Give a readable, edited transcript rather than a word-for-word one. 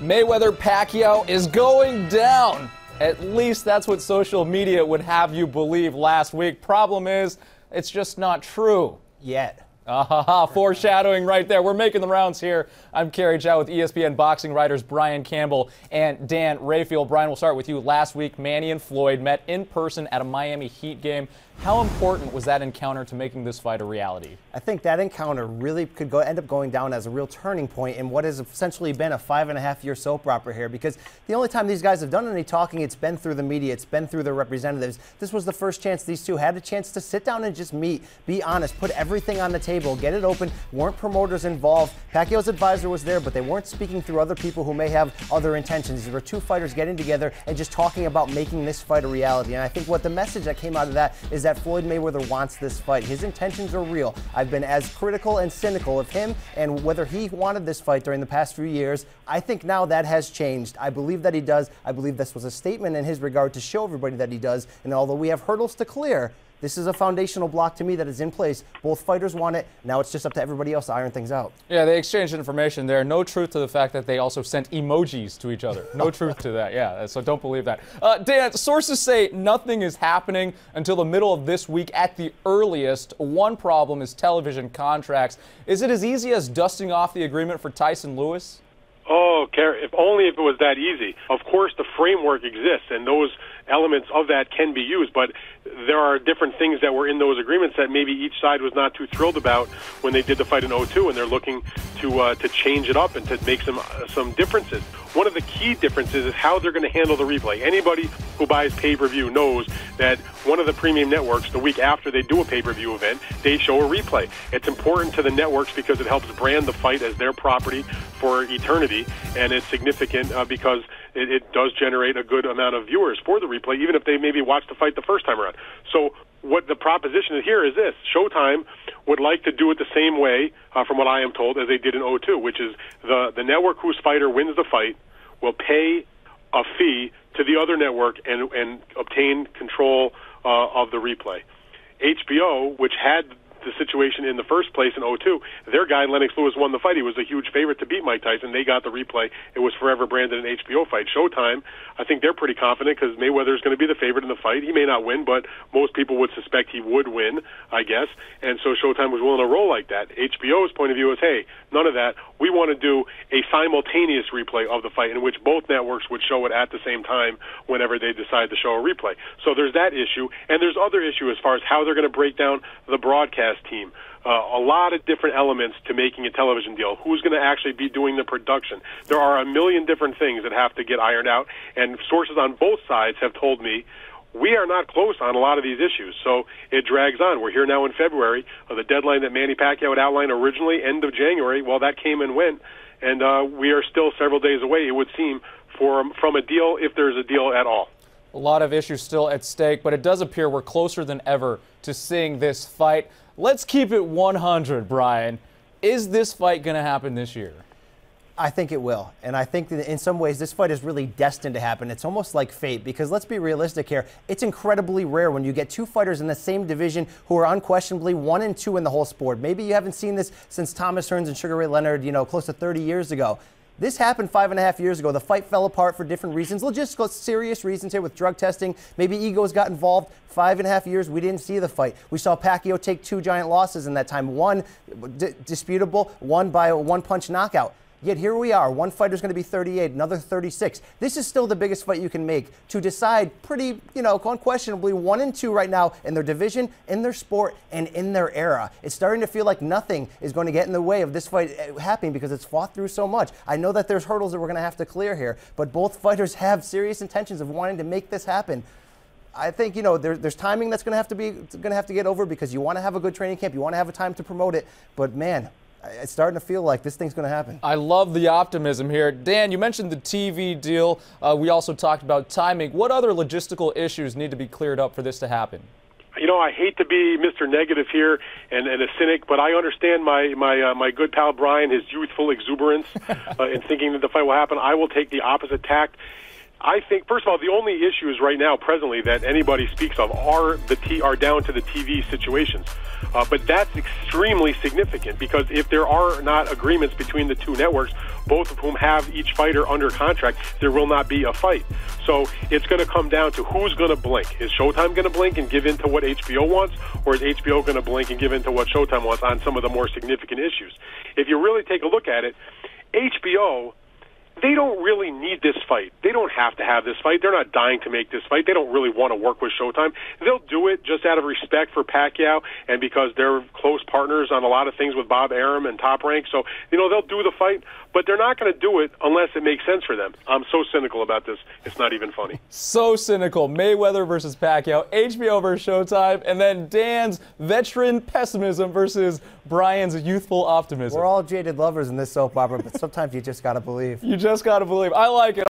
Mayweather Pacquiao is going down. At least that's what social media would have you believe last week. Problem is, it's just not true. Yet. Foreshadowing right there. We're making the rounds here. I'm Kerry Chow with ESPN boxing writers Brian Campbell and Dan Rayfield. Brian, we'll start with you. Last week, Manny and Floyd met in person at a Miami Heat game. How important was that encounter to making this fight a reality? I think that encounter really could end up going down as a real turning point in what has essentially been a 5.5-year soap opera here, because the only time these guys have done any talking, it's been through the media, it's been through their representatives. This was the first chance these two had a chance to sit down and just meet, be honest, put everything on the table, get it open. Weren't promoters involved. Pacquiao's advisor was there, but they weren't speaking through other people who may have other intentions. There were two fighters getting together and just talking about making this fight a reality. And I think what the message that came out of that is that Floyd Mayweather wants this fight. His intentions are real. I've been as critical and cynical of him and whether he wanted this fight during the past few years. I think now that has changed. I believe that he does. I believe this was a statement in his regard to show everybody that he does. And although we have hurdles to clear, this is a foundational block to me that is in place. Both fighters want it. Now it's just up to everybody else to iron things out. Yeah, they exchanged information there. No truth to the fact that they also sent emojis to each other. No truth to that. Yeah, so don't believe that. Dan, sources say nothing is happening until the middle of this week at the earliest. One problem is television contracts. Is it as easy as dusting off the agreement for Tyson Lewis? Oh, if only if it was that easy. Of course, the framework exists, and those elements of that can be used, but there are different things that were in those agreements that maybe each side was not too thrilled about when they did the fight in 2002, and they're looking to change it up and to make some differences. One of the key differences is how they're going to handle the replay. Anybody who buys pay-per-view knows that one of the premium networks, the week after they do a pay-per-view event, they show a replay. It's important to the networks because it helps brand the fight as their property for eternity, and it's significant because it does generate a good amount of viewers for the replay, even if they maybe watched the fight the first time around. So what the proposition here is this: Showtime would like to do it the same way, from what I am told, as they did in 2002, which is the network whose fighter wins the fight will pay a fee to the other network and obtain control of the replay. HBO, which had the situation in the first place in 2002, their guy Lennox Lewis won the fight. He was a huge favorite to beat Mike Tyson. They got the replay. It was forever branded an HBO fight. Showtime, I think they're pretty confident because Mayweather is going to be the favorite in the fight. He may not win, but most people would suspect he would win, I guess. And so Showtime was willing to roll like that. HBO's point of view is, hey, none of that. We want to do a simultaneous replay of the fight in which both networks would show it at the same time whenever they decide to show a replay. So there's that issue, and there's other issue as far as how they're going to break down the broadcast team. A lot of different elements to making a television deal. Who's going to actually be doing the production? There are a million different things that have to get ironed out, and sources on both sides have told me we are not close on a lot of these issues, so it drags on. We're here now in February. The deadline that Manny Pacquiao had outlined originally, end of January, well, that came and went, and we are still several days away, it would seem, from a deal, if there's a deal at all. A lot of issues still at stake, but it does appear we're closer than ever to seeing this fight. Let's keep it 100, Brian. Is this fight going to happen this year? I think it will, and I think that in some ways this fight is really destined to happen. It's almost like fate, because let's be realistic here. It's incredibly rare when you get two fighters in the same division who are unquestionably 1 and 2 in the whole sport. Maybe you haven't seen this since Thomas Hearns and Sugar Ray Leonard, close to 30 years ago. This happened 5.5 years ago. The fight fell apart for different reasons, logistical, serious reasons here with drug testing. Maybe egos got involved. 5.5 years, we didn't see the fight. We saw Pacquiao take 2 giant losses in that time. One disputable, one by a one-punch knockout. Yet here we are. One fighter's going to be 38, another 36. This is still the biggest fight you can make to decide pretty, unquestionably 1 and 2 right now in their division, in their sport, and in their era. It's starting to feel like nothing is going to get in the way of this fight happening because it's fought through so much. I know that there's hurdles that we're going to have to clear here, but both fighters have serious intentions of wanting to make this happen. I think, there's timing that's going to have to get over because you want to have a good training camp. You want to have a time to promote it. But, man, it's starting to feel like this thing's going to happen. I love the optimism here. Dan, you mentioned the TV deal. We also talked about timing. What other logistical issues need to be cleared up for this to happen? I hate to be Mr. Negative here and a cynic, but I understand my good pal Brian, his youthful exuberance in thinking that the fight will happen. I will take the opposite tact. I think, first of all, the only issues right now, presently, that anybody speaks of are down to the TV situations. But that's extremely significant because if there are not agreements between the two networks, both of whom have each fighter under contract, there will not be a fight. So it's going to come down to who's going to blink. Is Showtime going to blink and give in to what HBO wants, or is HBO going to blink and give in to what Showtime wants on some of the more significant issues? If you really take a look at it, HBO, they don't really need this fight. They don't have to have this fight. They're not dying to make this fight. They don't really want to work with Showtime. They'll do it just out of respect for Pacquiao and because they're close partners on a lot of things with Bob Arum and Top Rank. So, they'll do the fight, but they're not going to do it unless it makes sense for them. I'm so cynical about this. It's not even funny. So cynical. Mayweather versus Pacquiao, HBO versus Showtime, and then Dan's veteran pessimism versus Brian's youthful optimism. We're all jaded lovers in this soap opera, but sometimes you just got to believe. You just got to believe. I like it.